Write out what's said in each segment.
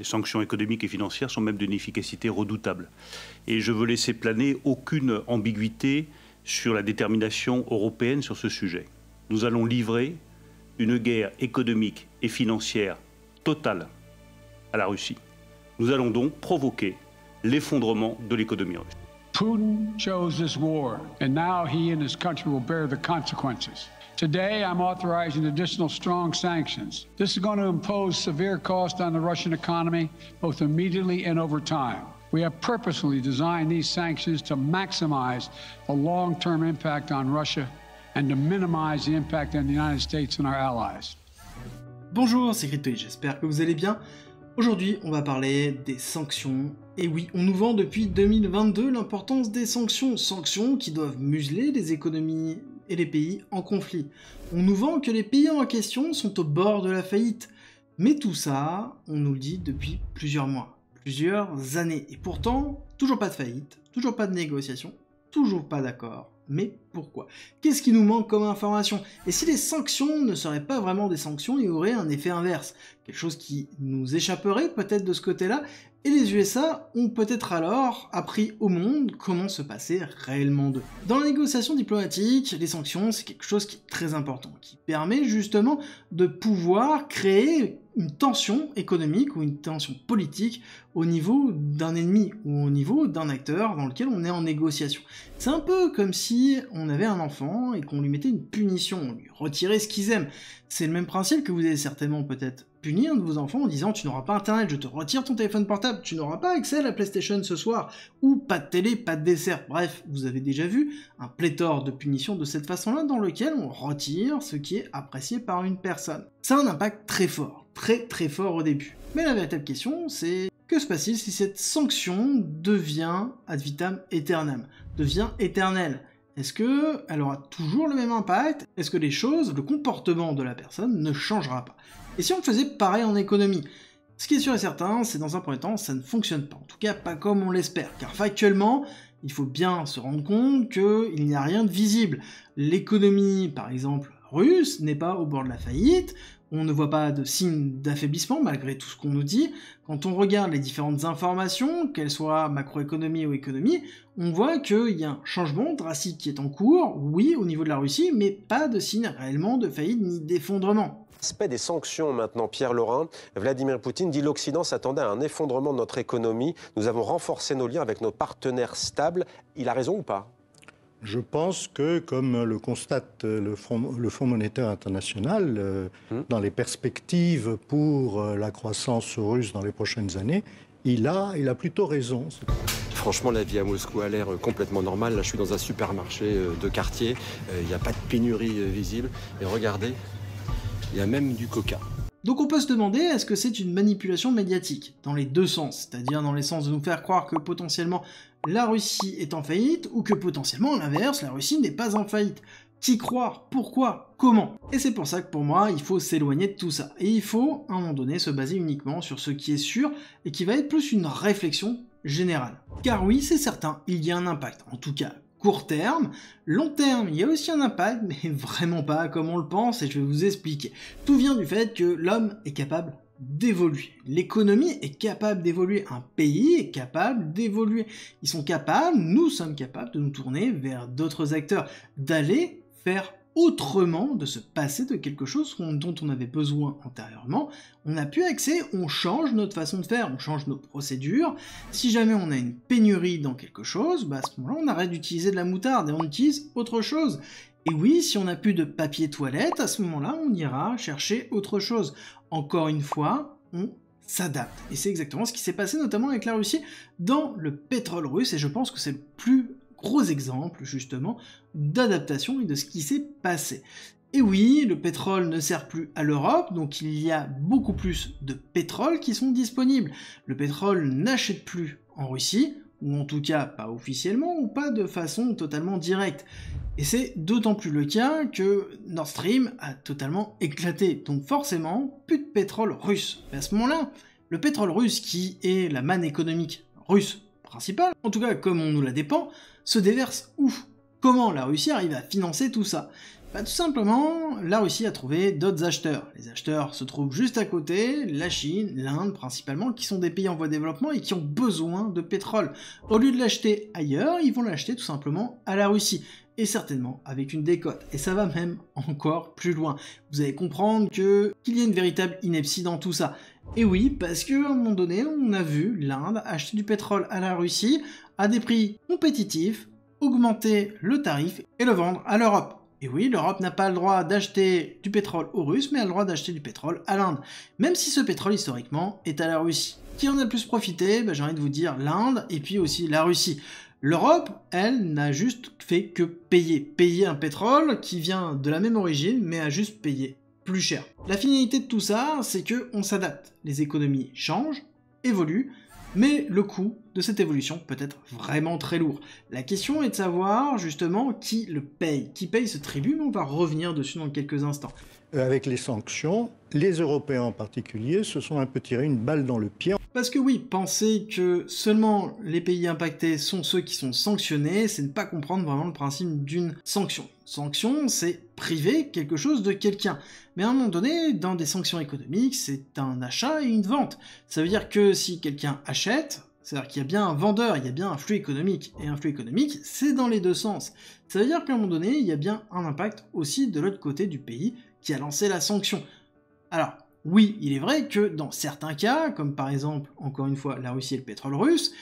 Les sanctions économiques et financières sont même d'une efficacité redoutable. Et je veux laisser planer aucune ambiguïté sur la détermination européenne sur ce sujet. Nous allons livrer une guerre économique et financière totale à la Russie. Nous allons donc provoquer l'effondrement de l'économie russe. Putin chose this war, and now he and his country will bear the consequences. Today, I'm authorizing additional strong sanctions. This is going to impose severe cost on the Russian economy, both immediately and over time. We have purposefully designed these sanctions to maximize the long-term impact on Russia and to minimize the impact on the United States and our allies. Bonjour, c'est Cryptoid, j'espère que vous allez bien. Aujourd'hui, on va parler des sanctions. Et oui, on nous vend depuis 2022 l'importance des sanctions. Sanctions qui doivent museler les économies et les pays en conflit. On nous vend que les pays en question sont au bord de la faillite. Mais tout ça, on nous le dit depuis plusieurs mois, plusieurs années. Et pourtant, toujours pas de faillite, toujours pas de négociation, toujours pas d'accord. Mais pourquoi? Qu'est-ce qui nous manque comme information? Et si les sanctions ne seraient pas vraiment des sanctions, il y aurait un effet inverse. Quelque chose qui nous échapperait peut-être de ce côté-là, et les USA ont peut-être alors appris au monde comment se passer réellement d'eux. Dans la négociation diplomatique, les sanctions, c'est quelque chose qui est très important, qui permet justement de pouvoir créer une tension économique ou une tension politique au niveau d'un ennemi ou au niveau d'un acteur dans lequel on est en négociation. C'est un peu comme si on avait un enfant et qu'on lui mettait une punition, on lui retirait ce qu'ils aiment. C'est le même principe que vous avez certainement peut-être puni un de vos enfants en disant tu n'auras pas internet, je te retire ton téléphone portable, tu n'auras pas accès à la PlayStation ce soir, ou pas de télé, pas de dessert. Bref, vous avez déjà vu un pléthore de punitions de cette façon-là dans lequel on retire ce qui est apprécié par une personne. Ça a un impact très fort, très fort au début. Mais la véritable question, c'est que se passe-t-il si cette sanction devient ad vitam aeternam, devient éternelle? Est-ce qu'elle aura toujours le même impact? Est-ce que les choses, le comportement de la personne ne changera pas? Et si on faisait pareil en économie? Ce qui est sûr et certain, c'est dans un premier temps, ça ne fonctionne pas. En tout cas, pas comme on l'espère. Car factuellement, il faut bien se rendre compte qu'il n'y a rien de visible. L'économie, par exemple, russe, n'est pas au bord de la faillite. On ne voit pas de signe d'affaiblissement malgré tout ce qu'on nous dit. Quand on regarde les différentes informations, qu'elles soient macroéconomie ou économie, on voit qu'il y a un changement drastique qui est en cours, oui, au niveau de la Russie, mais pas de signe réellement de faillite ni d'effondrement. L'aspect des sanctions maintenant, Pierre Laurin. Vladimir Poutine dit l'Occident s'attendait à un effondrement de notre économie. Nous avons renforcé nos liens avec nos partenaires stables. Il a raison ou pas? Je pense que, comme le constate le Fonds monétaire international, dans les perspectives pour la croissance russe dans les prochaines années, il a plutôt raison. Franchement, la vie à Moscou a l'air complètement normale. Là, je suis dans un supermarché de quartier. Il n'y a pas de pénurie visible. Et regardez, il y a même du coca. Donc on peut se demander, est-ce que c'est une manipulation médiatique? Dans les deux sens, c'est-à-dire dans les sens de nous faire croire que potentiellement la Russie est en faillite, ou que potentiellement, à l'inverse, la Russie n'est pas en faillite. Qui croire? Pourquoi? Comment? Et c'est pour ça que pour moi, il faut s'éloigner de tout ça. Et il faut, à un moment donné, se baser uniquement sur ce qui est sûr, et qui va être plus une réflexion générale. Car oui, c'est certain, il y a un impact, en tout cas court terme. Long terme, il y a aussi un impact, mais vraiment pas comme on le pense, et je vais vous expliquer. Tout vient du fait que l'homme est capable d'évoluer. L'économie est capable d'évoluer. Un pays est capable d'évoluer. Ils sont capables, nous sommes capables de nous tourner vers d'autres acteurs, d'aller faire autrement, de se passer de quelque chose dont on avait besoin antérieurement. On n'a plus accès, on change notre façon de faire, on change nos procédures. Si jamais on a une pénurie dans quelque chose, à ce moment-là, on arrête d'utiliser de la moutarde et on utilise autre chose. Et oui, si on n'a plus de papier toilette, à ce moment-là, on ira chercher autre chose. Encore une fois, on s'adapte. Et c'est exactement ce qui s'est passé notamment avec la Russie dans le pétrole russe, et je pense que c'est le plus gros exemple, justement, d'adaptation et de ce qui s'est passé. Et oui, le pétrole ne sert plus à l'Europe, donc il y a beaucoup plus de pétrole qui sont disponibles. Le pétrole n'achète plus en Russie, ou en tout cas pas officiellement, ou pas de façon totalement directe. Et c'est d'autant plus le cas que Nord Stream a totalement éclaté, donc forcément, plus de pétrole russe. Et à ce moment-là, le pétrole russe, qui est la manne économique russe principale, en tout cas comme on nous la dépend, se déverse où? Comment la Russie arrive à financer tout ça? Tout simplement, la Russie a trouvé d'autres acheteurs. Les acheteurs se trouvent juste à côté, la Chine, l'Inde principalement, qui sont des pays en voie de développement et qui ont besoin de pétrole. Au lieu de l'acheter ailleurs, ils vont l'acheter tout simplement à la Russie. Et certainement avec une décote. Et ça va même encore plus loin. Vous allez comprendre qu'il y a une véritable ineptie dans tout ça. Et oui, parce qu'à un moment donné, on a vu l'Inde acheter du pétrole à la Russie à des prix compétitifs, augmenter le tarif et le vendre à l'Europe. Et oui, l'Europe n'a pas le droit d'acheter du pétrole aux Russes, mais a le droit d'acheter du pétrole à l'Inde. Même si ce pétrole, historiquement, est à la Russie. Qui en a le plus profité? J'ai envie de vous dire l'Inde et puis aussi la Russie. L'Europe, elle, n'a juste fait que payer. Payer un pétrole qui vient de la même origine, mais a juste payé plus cher. La finalité de tout ça, c'est qu'on s'adapte. Les économies changent, évoluent, mais le coût de cette évolution peut être vraiment très lourd. La question est de savoir, justement, qui le paye. Qui paye ce tribut, mais on va revenir dessus dans quelques instants. Avec les sanctions, les Européens en particulier se sont un peu tirés une balle dans le pied. Parce que oui, penser que seulement les pays impactés sont ceux qui sont sanctionnés, c'est ne pas comprendre vraiment le principe d'une sanction. Une sanction, c'est priver quelque chose de quelqu'un. Mais à un moment donné, dans des sanctions économiques, c'est un achat et une vente. Ça veut dire que si quelqu'un achète, c'est-à-dire qu'il y a bien un vendeur, il y a bien un flux économique, et un flux économique, c'est dans les deux sens. Ça veut dire qu'à un moment donné, il y a bien un impact aussi de l'autre côté du pays qui a lancé la sanction. Alors, oui, il est vrai que dans certains cas, comme par exemple, encore une fois, la Russie et le pétrole russe,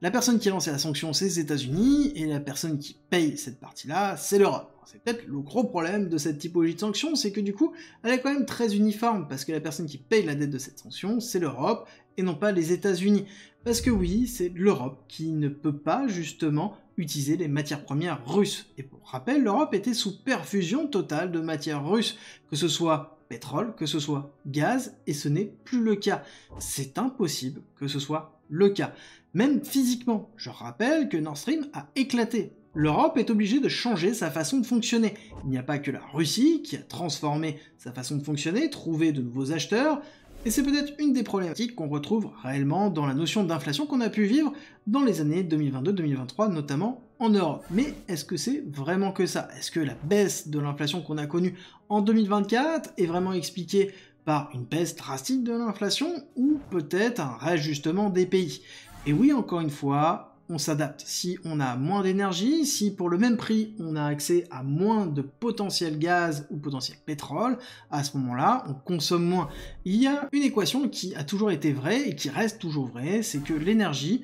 la personne qui a lancé la sanction, c'est les États-Unis, et la personne qui paye cette partie-là, c'est l'Europe. C'est peut-être le gros problème de cette typologie de sanction, c'est que du coup, elle est quand même très uniforme, parce que la personne qui paye la dette de cette sanction, c'est l'Europe, et non pas les États-Unis. Parce que oui, c'est l'Europe qui ne peut pas, justement, utiliser les matières premières russes. Et pour rappel, l'Europe était sous perfusion totale de matières russes, que ce soit pétrole, que ce soit gaz, et ce n'est plus le cas. C'est impossible que ce soit le cas. Même physiquement, je rappelle que Nord Stream a éclaté. L'Europe est obligée de changer sa façon de fonctionner. Il n'y a pas que la Russie qui a transformé sa façon de fonctionner, trouvé de nouveaux acheteurs, et c'est peut-être une des problématiques qu'on retrouve réellement dans la notion d'inflation qu'on a pu vivre dans les années 2022-2023, notamment en Europe. Mais est-ce que c'est vraiment que ça? Est-ce que la baisse de l'inflation qu'on a connue en 2024 est vraiment expliquée par une baisse drastique de l'inflation ou peut-être un réajustement des pays? Et oui, encore une fois, on s'adapte. Si on a moins d'énergie, si pour le même prix, on a accès à moins de potentiel gaz ou potentiel pétrole, à ce moment-là, on consomme moins. Il y a une équation qui a toujours été vraie et qui reste toujours vraie, c'est que l'énergie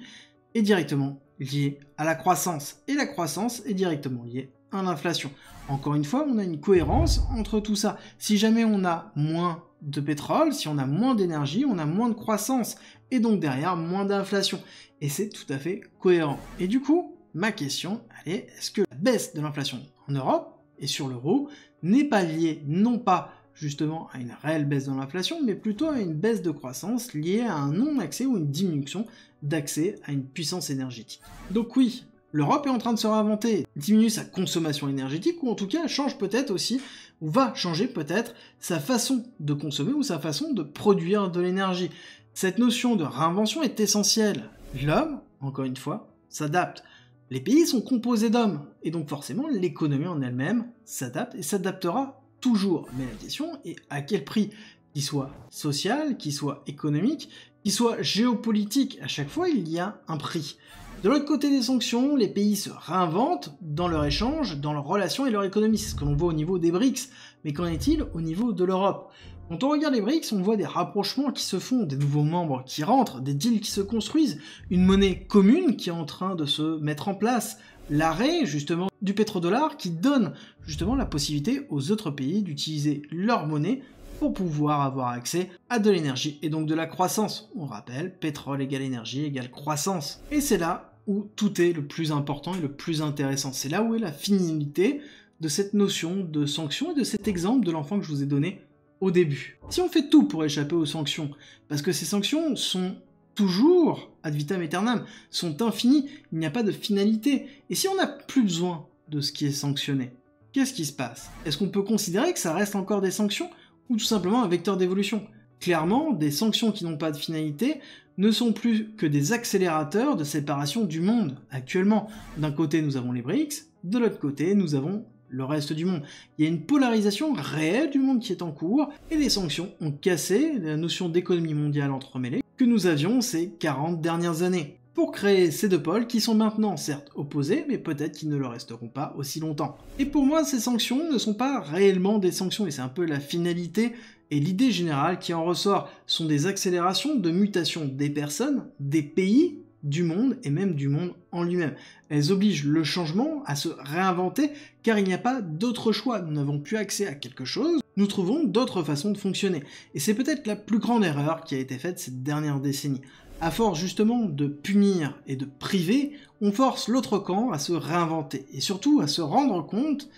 est directement liée à la croissance. Et la croissance est directement liée à l'inflation. Encore une fois, on a une cohérence entre tout ça. Si jamais on a moins de pétrole, si on a moins d'énergie, on a moins de croissance, et donc derrière, moins d'inflation. Et c'est tout à fait cohérent. Et du coup, ma question, elle est, est-ce que la baisse de l'inflation en Europe et sur l'euro n'est pas liée, non pas justement à une réelle baisse de l'inflation, mais plutôt à une baisse de croissance liée à un non-accès ou une diminution d'accès à une puissance énergétique. Donc oui, l'Europe est en train de se réinventer, diminue sa consommation énergétique, ou en tout cas change peut-être aussi, ou va changer peut-être sa façon de consommer ou sa façon de produire de l'énergie. Cette notion de réinvention est essentielle. L'homme, encore une fois, s'adapte. Les pays sont composés d'hommes, et donc forcément l'économie en elle-même s'adapte et s'adaptera toujours. Mais la question est à quel prix? Qu'il soit social, qu'il soit économique, qu'il soit géopolitique, à chaque fois il y a un prix. De l'autre côté des sanctions, les pays se réinventent dans leur échange, dans leurs relations et leur économie. C'est ce que l'on voit au niveau des BRICS. Mais qu'en est-il au niveau de l'Europe? Quand on regarde les BRICS, on voit des rapprochements qui se font, des nouveaux membres qui rentrent, des deals qui se construisent, une monnaie commune qui est en train de se mettre en place, l'arrêt justement du pétrodollar qui donne justement la possibilité aux autres pays d'utiliser leur monnaie pour pouvoir avoir accès à de l'énergie et donc de la croissance. On rappelle, pétrole égale énergie égale croissance. Et c'est là où tout est le plus important et le plus intéressant. C'est là où est la finalité de cette notion de sanction et de cet exemple de l'enfant que je vous ai donné au début. Si on fait tout pour échapper aux sanctions, parce que ces sanctions sont toujours ad vitam aeternam, sont infinies, il n'y a pas de finalité. Et si on n'a plus besoin de ce qui est sanctionné, qu'est-ce qui se passe? Est-ce qu'on peut considérer que ça reste encore des sanctions ou tout simplement un vecteur d'évolution? Clairement, des sanctions qui n'ont pas de finalité ne sont plus que des accélérateurs de séparation du monde. Actuellement, d'un côté nous avons les BRICS, de l'autre côté nous avons le reste du monde. Il y a une polarisation réelle du monde qui est en cours, et les sanctions ont cassé la notion d'économie mondiale entremêlée que nous avions ces 40 dernières années, pour créer ces deux pôles qui sont maintenant certes opposés, mais peut-être qu'ils ne le resteront pas aussi longtemps. Et pour moi, ces sanctions ne sont pas réellement des sanctions, et c'est un peu la finalité et l'idée générale qui en ressort sont des accélérations de mutation des personnes, des pays, du monde et même du monde en lui-même. Elles obligent le changement à se réinventer car il n'y a pas d'autre choix. Nous n'avons plus accès à quelque chose, nous trouvons d'autres façons de fonctionner. Et c'est peut-être la plus grande erreur qui a été faite ces dernières décennies. À force justement de punir et de priver, on force l'autre camp à se réinventer et surtout à se rendre compte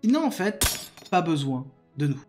qu'il n'a en fait pas besoin de nous.